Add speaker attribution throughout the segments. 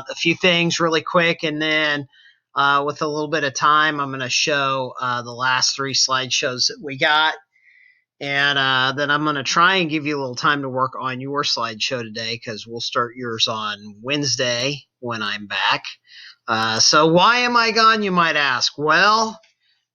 Speaker 1: a few things really quick, and then with a little bit of time, I'm going to show the last 3 slideshows that we got. And then I'm going to try and give you a little time to work on your slideshow today, because we'll start yours on Wednesday when I'm back. So why am I gone, you might ask? Well,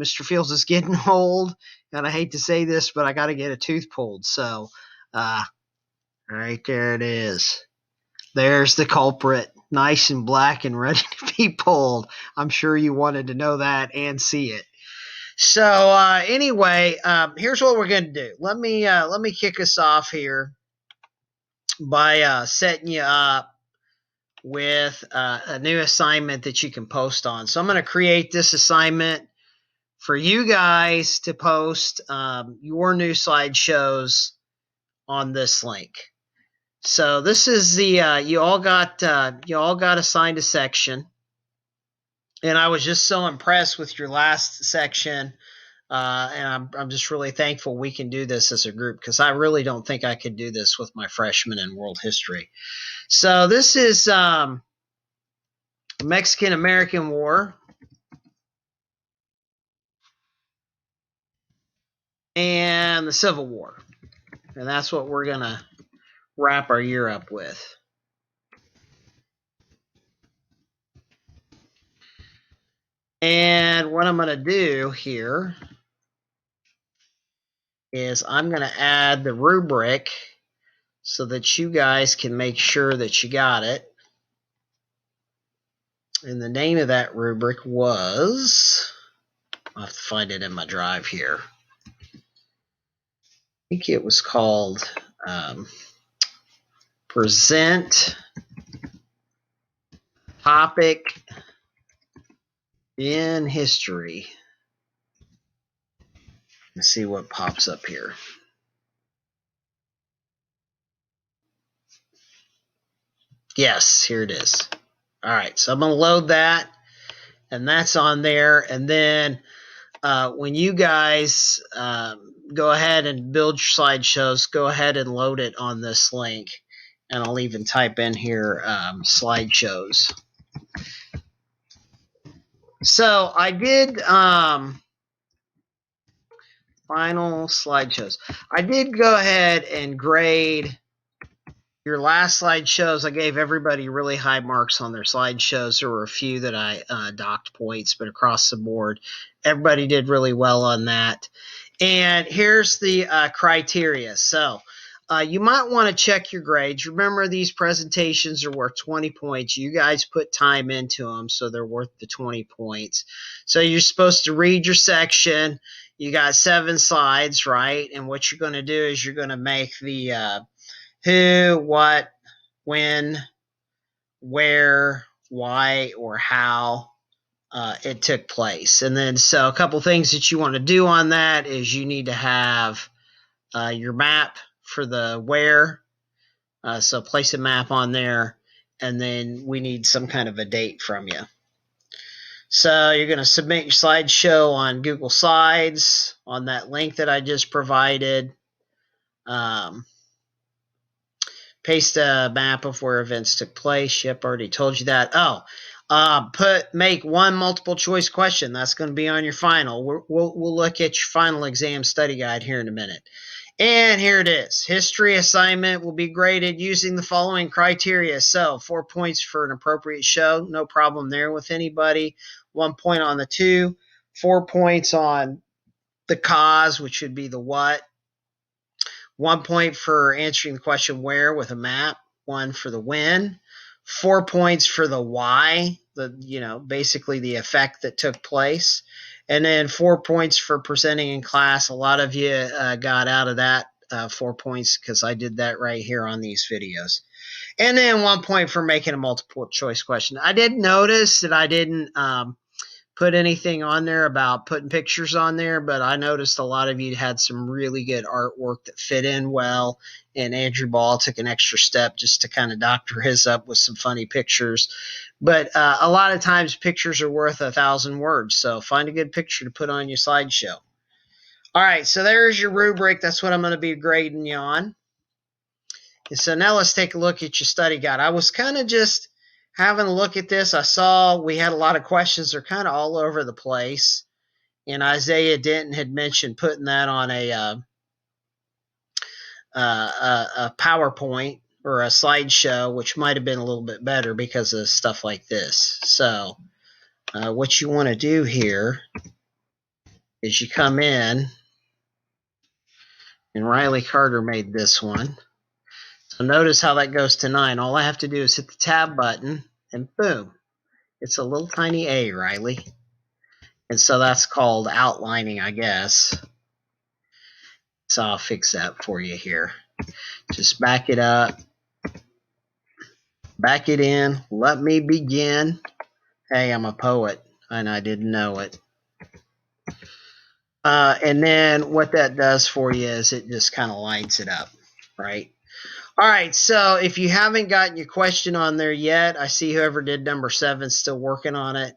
Speaker 1: Mr. Fields is getting old, and I hate to say this, but I got to get a tooth pulled. So right there it is. There's the culprit, nice and black and ready to be pulled. I'm sure you wanted to know that and see it. So anyway, here's what we're going to do. Let me kick us off here by setting you up with a new assignment that you can post on. So I'm going to create this assignment for you guys to post your new slideshows on this link. So this is the you all got assigned a section, and I was just so impressed with your last section, and I'm just really thankful we can do this as a group, because I really don't think I could do this with my freshmen in world history. So this is the Mexican-American War and the Civil War, and that's what we're gonna wrap our year up with. And what I'm going to do here is I'm going to add the rubric so that you guys can make sure that you got it. And the name of that rubric was, I'll have to find it in my drive here. I think it was called Present Topic in History. Let's see what pops up here. Yes, here it is. All right, so I'm going to load that, and that's on there. And then when you guys go ahead and build your slideshows, go ahead and load it on this link. And I'll even type in here slideshows. So I did final slideshows. I did go ahead and grade your last slideshows. I gave everybody really high marks on their slideshows. There were a few that I docked points, but across the board, everybody did really well on that. And here's the criteria. So you might want to check your grades. Remember, these presentations are worth 20 points. You guys put time into them, so they're worth the 20 points. So you're supposed to read your section. You got 7 slides, right? And what you're going to do is you're going to make the who, what, when, where, why, or how it took place. And then so a couple things that you want to do on that is you need to have your map for the where. So place a map on there, and then we need some kind of a date from you. So you're going to submit your slideshow on Google Slides on that link that I just provided. Paste a map of where events took place. Yep, already told you that. Make one multiple choice question. That's going to be on your final. We'll look at your final exam study guide here in a minute. And here it is. History assignment will be graded using the following criteria. So 4 points for an appropriate show. No problem there with anybody. 1 point on the 2. 4 points on the cause, which would be the what. 1 point for answering the question where with a map. 1 for the when. 4 points for the why, basically the effect that took place. And then 4 points for presenting in class. A lot of you got out of that 4 points because I did that right here on these videos. And then 1 point for making a multiple choice question. I did notice that I didn't put anything on there about putting pictures on there, but I noticed a lot of you had some really good artwork that fit in well, and Andrew Ball took an extra step just to kind of doctor his up with some funny pictures. But a lot of times pictures are worth 1,000 words, so find a good picture to put on your slideshow. All right, so there's your rubric. That's what I'm going to be grading you on. And so now let's take a look at your study guide. I was kind of just having a look at this, I saw we had a lot of questions. They're kind of all over the place. And Isaiah Denton had mentioned putting that on a PowerPoint or a slideshow, which might have been a little bit better because of stuff like this. So what you want to do here is you come in, and Riley Carter made this one. So notice how that goes to 9. All I have to do is hit the tab button, and boom, it's a little tiny A, Riley. And so that's called outlining, I guess. So I'll fix that for you here. Just back it up, back it in, let me begin. Hey, I'm a poet, and I didn't know it. And then what that does for you is it just kind of lights it up, right? All right, so if you haven't gotten your question on there yet, I see whoever did number 7 still working on it.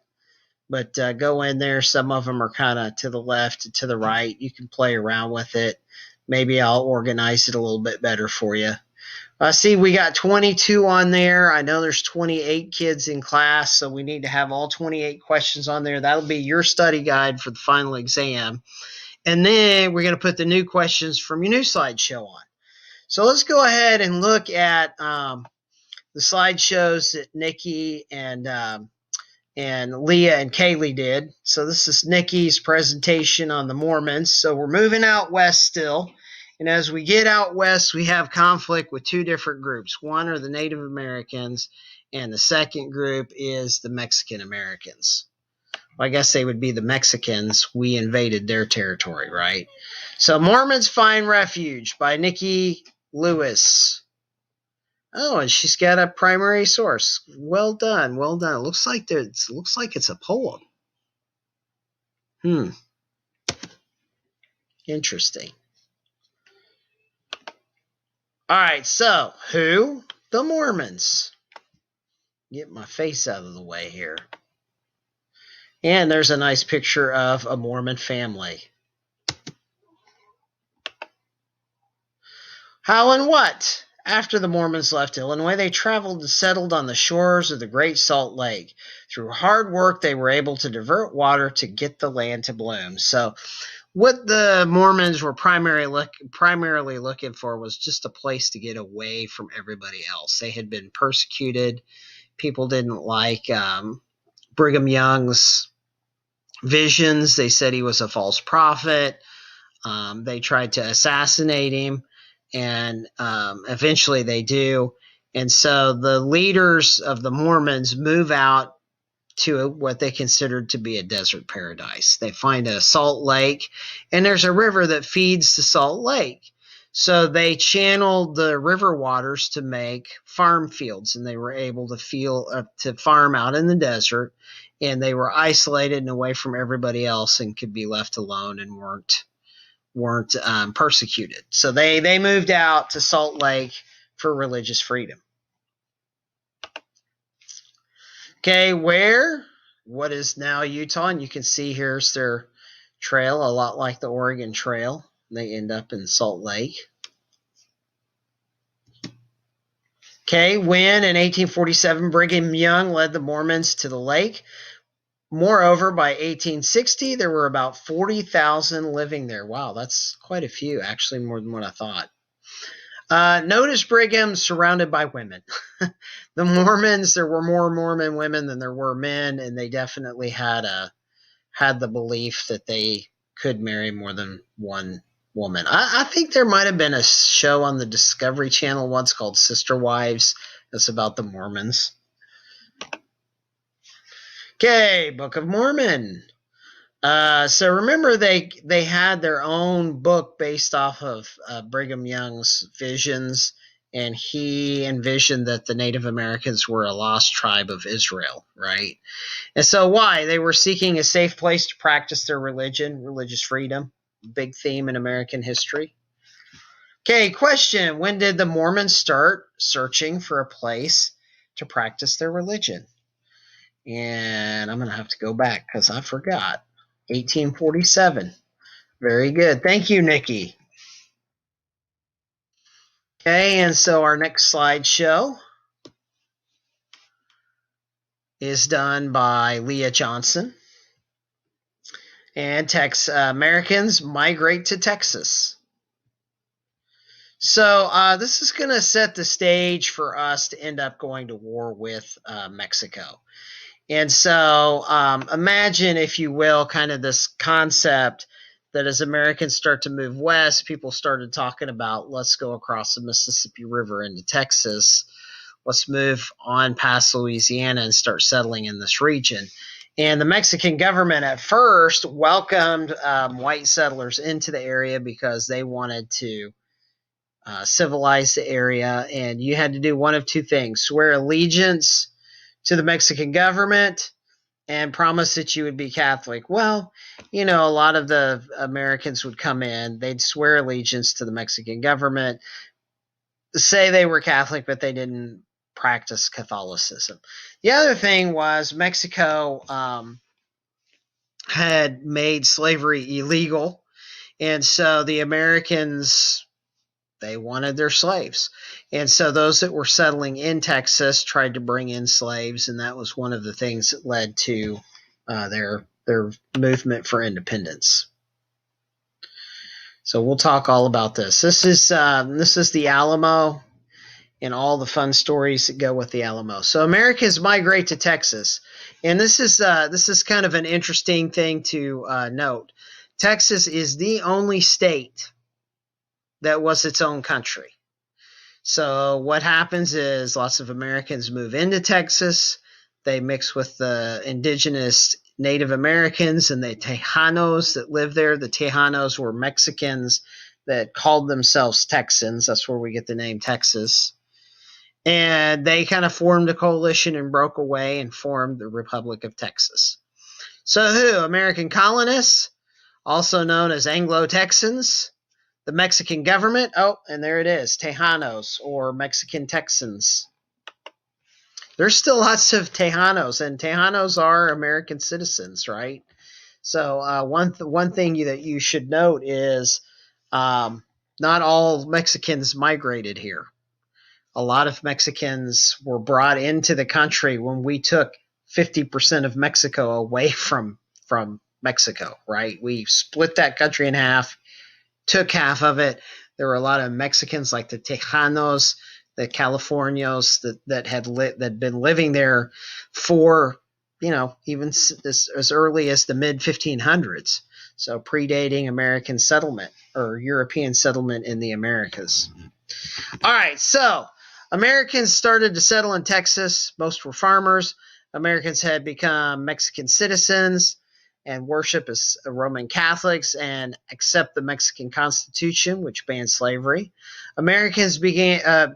Speaker 1: But go in there. Some of them are kind of to the left, to the right. You can play around with it. Maybe I'll organize it a little bit better for you. See, we got 22 on there. I know there's 28 kids in class, so we need to have all 28 questions on there. That'll be your study guide for the final exam. And then we're going to put the new questions from your new slideshow on. So let's go ahead and look at the slideshows that Nikki and Leah and Kaylee did. So this is Nikki's presentation on the Mormons. So we're moving out west still. And as we get out west, we have conflict with 2 different groups. One are the Native Americans, and the second group is the Mexican Americans. Well, I guess they would be the Mexicans. We invaded their territory, right? So Mormons Find Refuge by Nikki Lewis. Oh, and she's got a primary source. Well done, well done. It looks like it's a poem. Interesting. All right, so who? The Mormons. Get my face out of the way here. And there's a nice picture of a Mormon family. How and what? After the Mormons left Illinois, they traveled and settled on the shores of the Great Salt Lake. Through hard work, they were able to divert water to get the land to bloom. So what the Mormons were primarily looking for was just a place to get away from everybody else. They had been persecuted. People didn't like Brigham Young's visions. They said he was a false prophet. They tried to assassinate him, and eventually they do. And so the leaders of the Mormons move out to what they considered to be a desert paradise. They find a salt lake, and there's a river that feeds the salt lake. So they channeled the river waters to make farm fields, and they were able to farm out in the desert, and they were isolated and away from everybody else and could be left alone and weren't persecuted. So they moved out to Salt Lake for religious freedom. Okay, what is now Utah? And you can see here's their trail, a lot like the Oregon Trail. They end up in Salt Lake. Okay, when in 1847 Brigham Young led the Mormons to the lake. Moreover, by 1860, there were about 40,000 living there. Wow, that's quite a few, actually more than what I thought. Notice Brigham surrounded by women. The Mormons, there were more Mormon women than there were men, and they definitely had the belief that they could marry more than one woman. I think there might have been a show on the Discovery Channel once called Sister Wives. It's about the Mormons. Okay, Book of Mormon. So remember, they had their own book based off of Brigham Young's visions, and he envisioned that the Native Americans were a lost tribe of Israel, right? And so why? They were seeking a safe place to practice their religion, religious freedom, big theme in American history. Okay, question. When did the Mormons start searching for a place to practice their religion? And I'm going to have to go back because I forgot. 1847. Very good. Thank you, Nikki. Okay, and so our next slideshow. is done by Leah Johnson. And Americans migrate to Texas. So this is going to set the stage for us to end up going to war with Mexico. And so imagine, if you will, kind of this concept that as Americans start to move west, people started talking about, let's go across the Mississippi River into Texas. Let's move on past Louisiana and start settling in this region. And the Mexican government at first welcomed white settlers into the area because they wanted to civilize the area. And you had to do one of two things: swear allegiance to the Mexican government and promise that you would be Catholic. Well, a lot of the Americans would come in, they'd swear allegiance to the Mexican government, say they were Catholic, but they didn't practice Catholicism. The other thing was Mexico had made slavery illegal, and so the Americans, they wanted their slaves. And so those that were settling in Texas tried to bring in slaves, and that was one of the things that led to their movement for independence. So we'll talk all about this. This is the Alamo and all the fun stories that go with the Alamo. So Americans migrate to Texas, and this is kind of an interesting thing to note. Texas is the only state that was its own country. So what happens is lots of Americans move into Texas. They mix with the indigenous Native Americans and the Tejanos that live there. The Tejanos were Mexicans that called themselves Texans. That's where we get the name Texas. And they kind of formed a coalition and broke away and formed the Republic of Texas. So who? American colonists, also known as Anglo-Texans. The Mexican government, and there it is, Tejanos, or Mexican Texans. There's still lots of Tejanos, and Tejanos are American citizens, right? So one thing that you should note is not all Mexicans migrated here. A lot of Mexicans were brought into the country when we took 50% of Mexico away from Mexico, right? We split that country in half, took half of it. There were a lot of Mexicans like the Tejanos, the Californios that had been living there for, even as early as the mid 1500s. So predating American settlement or European settlement in the Americas. All right, so Americans started to settle in Texas. Most were farmers. Americans had become Mexican citizens and worship as Roman Catholics and accept the Mexican Constitution, which banned slavery. Americans began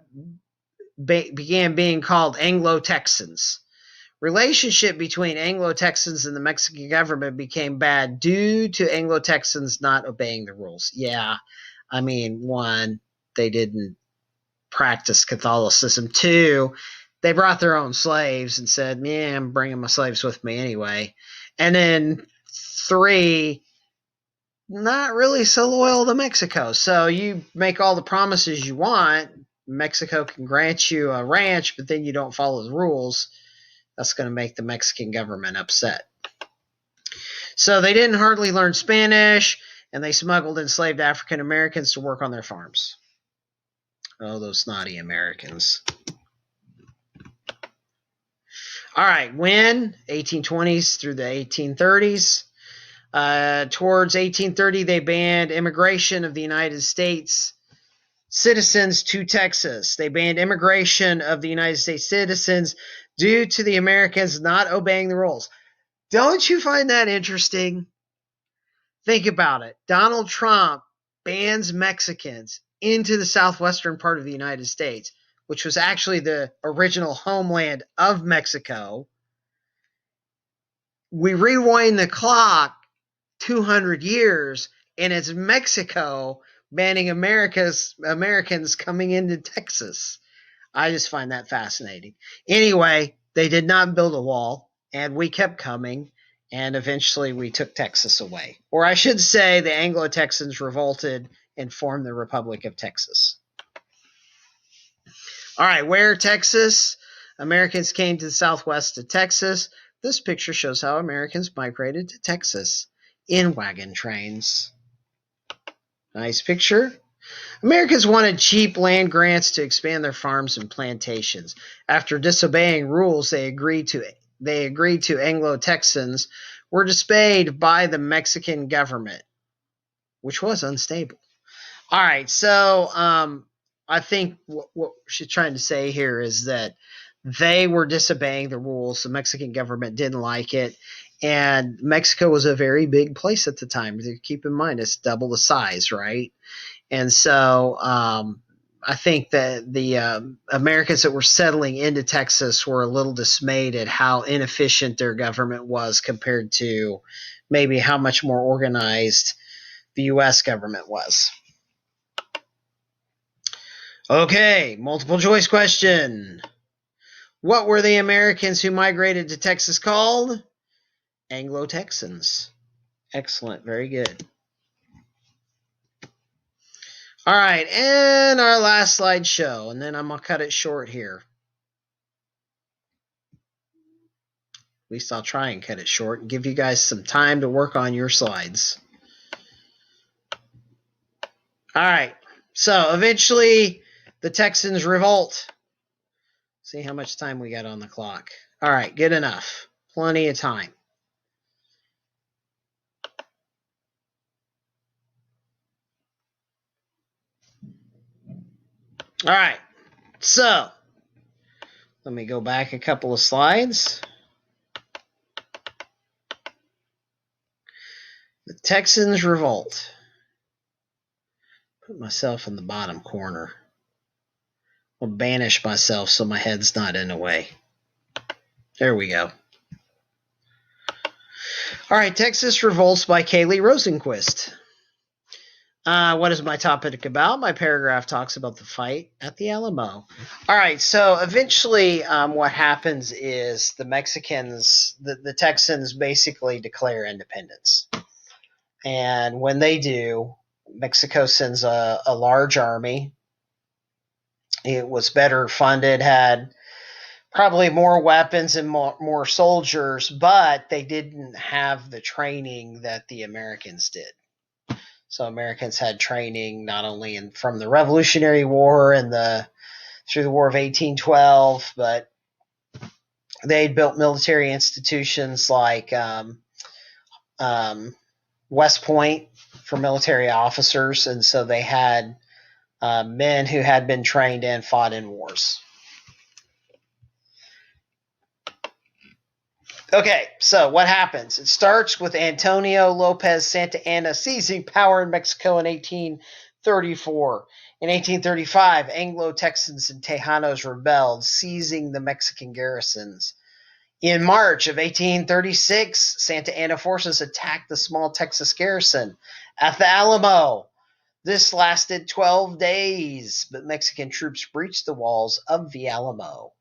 Speaker 1: being called Anglo-Texans. Relationship between Anglo-Texans and the Mexican government became bad due to Anglo-Texans not obeying the rules. Yeah, I mean, one, they didn't practice Catholicism. Two, they brought their own slaves and said, yeah, I'm bringing my slaves with me anyway. And then three, not really so loyal to Mexico. So you make all the promises you want. Mexico can grant you a ranch, but then you don't follow the rules. That's going to make the Mexican government upset. So they didn't hardly learn Spanish, and they smuggled enslaved African Americans to work on their farms. Oh, those naughty Americans. All right, when? 1820s through the 1830s. Towards 1830, they banned immigration of the United States citizens to Texas. They banned immigration of the United States citizens due to the Americans not obeying the rules. Don't you find that interesting? Think about it. Donald Trump bans Mexicans into the southwestern part of the United States, which was actually the original homeland of Mexico. We rewind the clock 200 years, and it's Mexico banning Americans coming into Texas. I just find that fascinating. Anyway, they did not build a wall, and we kept coming, and eventually we took Texas away. Or I should say the Anglo-Texans revolted and formed the Republic of Texas. All right, where Texas? Americans came to the southwest of Texas. This picture shows how Americans migrated to Texas in wagon trains. Nice picture. Americans wanted cheap land grants to expand their farms and plantations. After disobeying rules they agreed to Anglo-Texans were dismayed by the Mexican government, which was unstable. All right, so I think what she's trying to say here is that they were disobeying the rules. The Mexican government didn't like it, and Mexico was a very big place at the time. Keep in mind, it's double the size, right? And so I think that the Americans that were settling into Texas were a little dismayed at how inefficient their government was compared to maybe how much more organized the U.S. government was. Okay, multiple choice question. What were the Americans who migrated to Texas called? Anglo-Texans. Excellent, very good. All right, and our last slideshow, and then I'm going to cut it short here. At least I'll try and cut it short and give you guys some time to work on your slides. All right, so eventually the Texans revolt. See how much time we got on the clock. All right, good enough. Plenty of time. All right, so let me go back a couple of slides. The Texans revolt. Put myself in the bottom corner. I'll banish myself so my head's not in the way. There we go. All right, Texas revolts by Kaylee Rosenquist. What is my topic about? My paragraph talks about the fight at the Alamo. All right, so eventually what happens is the Mexicans, the Texans basically declare independence. And when they do, Mexico sends a large army. It was better funded, had probably more weapons and more soldiers, but they didn't have the training that the Americans did. So Americans had training not only from the Revolutionary War and through the War of 1812, but they'd built military institutions like West Point for military officers, and so they had men who had been trained and fought in wars. Okay, so what happens? It starts with Antonio Lopez Santa Anna seizing power in Mexico in 1834. In 1835, Anglo-Texans and Tejanos rebelled, seizing the Mexican garrisons. In March of 1836, Santa Anna forces attacked the small Texas garrison at the Alamo. This lasted 12 days, but Mexican troops breached the walls of the Alamo.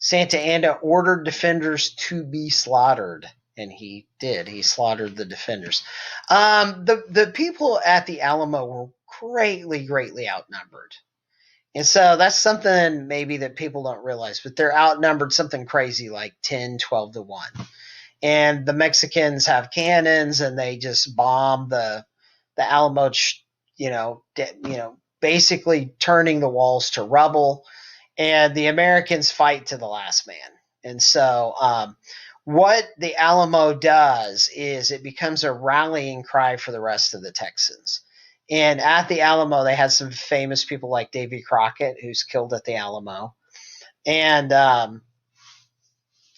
Speaker 1: Santa Anna ordered defenders to be slaughtered, and he did. He slaughtered the defenders. The people at the Alamo were greatly outnumbered. And so that's something maybe that people don't realize, but they're outnumbered something crazy like 10, 12 to 1. And the Mexicans have cannons, and they just bomb the Alamo, basically turning the walls to rubble. And the Americans fight to the last man. And so what the Alamo does is it becomes a rallying cry for the rest of the Texans. And at the Alamo, they had some famous people like Davy Crockett, who's killed at the Alamo. And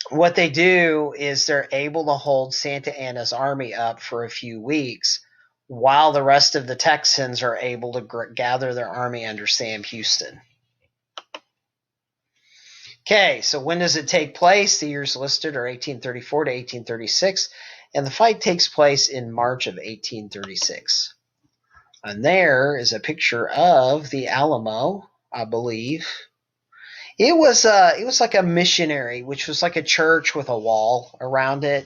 Speaker 1: what they do is they're able to hold Santa Anna's army up for a few weeks while the rest of the Texans are able to gather their army under Sam Houston. Okay, so when does it take place? The years listed are 1834 to 1836, and the fight takes place in March of 1836. And there is a picture of the Alamo, I believe. It was like a missionary, which was like a church with a wall around it.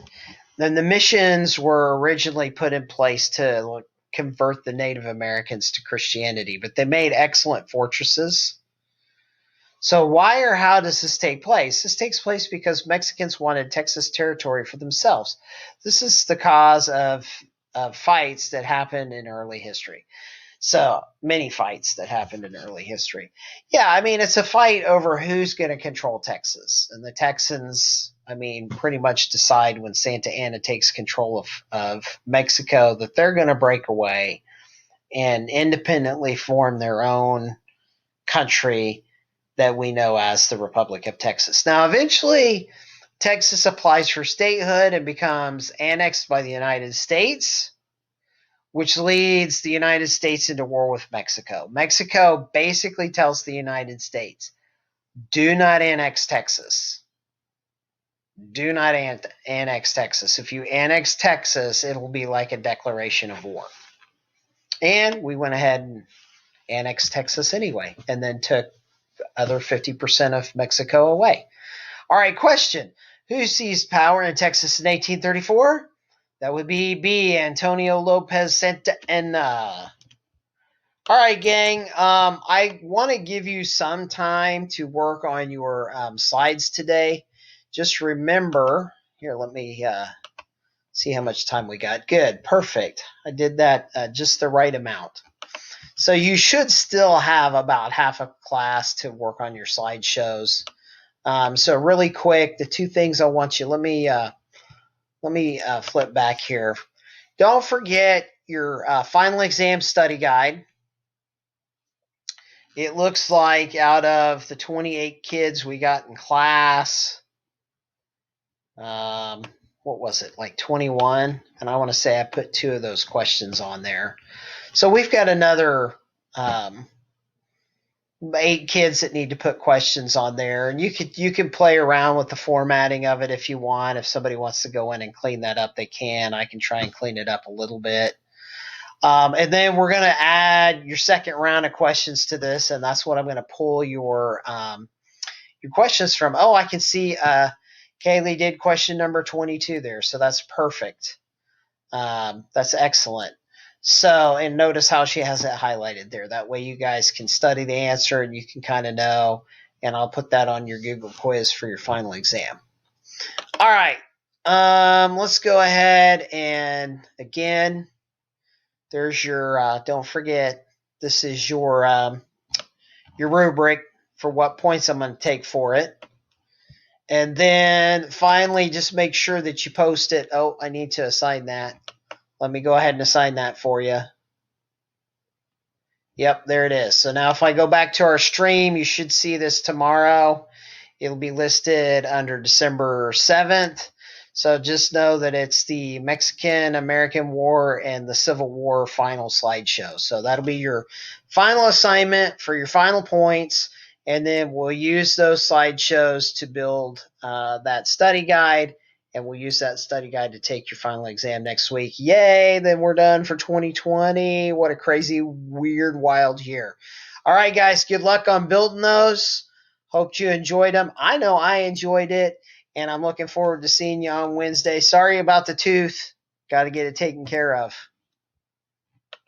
Speaker 1: Then the missions were originally put in place to convert the Native Americans to Christianity, but they made excellent fortresses. So why or how does this take place? This takes place because Mexicans wanted Texas territory for themselves. This is the cause of fights that happened in early history. So many fights that happened in early history. Yeah, I mean, it's a fight over who's going to control Texas. And the Texans, I mean, pretty much decide when Santa Anna takes control of Mexico that they're going to break away and independently form their own country that we know as the Republic of Texas. Now, eventually, Texas applies for statehood and becomes annexed by the United States, which leads the United States into war with Mexico. Mexico basically tells the United States, do not annex Texas. Do not annex Texas. If you annex Texas, it will be like a declaration of war. And we went ahead and annexed Texas anyway, and then took the other 50% of Mexico away. All right, question. Who seized power in Texas in 1834? That would be B, Antonio Lopez Santa Anna. All right, gang. I want to give you some time to work on your slides today. Just remember, here, let me see how much time we got. Good, perfect. I did that just the right amount. So you should still have about half a class to work on your slideshows. So really quick, the two things I want you. Let me flip back here. Don't forget your final exam study guide. It looks like out of the 28 kids we got in class, what was it, like 21? And I want to say I put 2 of those questions on there. So we've got another 8 kids that need to put questions on there. And you can play around with the formatting of it if you want. If somebody wants to go in and clean that up, they can. I can try and clean it up a little bit. And then we're going to add your second round of questions to this, and that's what I'm going to pull your questions from. Oh, I can see Kaylee did question number 22 there, so that's perfect. That's excellent. So, and notice how she has it highlighted there. That way you guys can study the answer and you can kind of know, and I'll put that on your Google quiz for your final exam. All right, let's go ahead and again, there's your, don't forget, this is your rubric for what points I'm going to take for it. And then finally, just make sure that you post it. Oh, I need to assign that. Let me go ahead and assign that for you. Yep, there it is. So now if I go back to our stream, you should see this tomorrow. It'll be listed under December 7th. So just know that it's the Mexican-American War and the Civil War final slideshow. So that'll be your final assignment for your final points. And then we'll use those slideshows to build that study guide. And we'll use that study guide to take your final exam next week. Yay, then we're done for 2020. What a crazy, weird, wild year. All right, guys, good luck on building those. Hope you enjoyed them. I know I enjoyed it, and I'm looking forward to seeing you on Wednesday. Sorry about the tooth. Got to get it taken care of.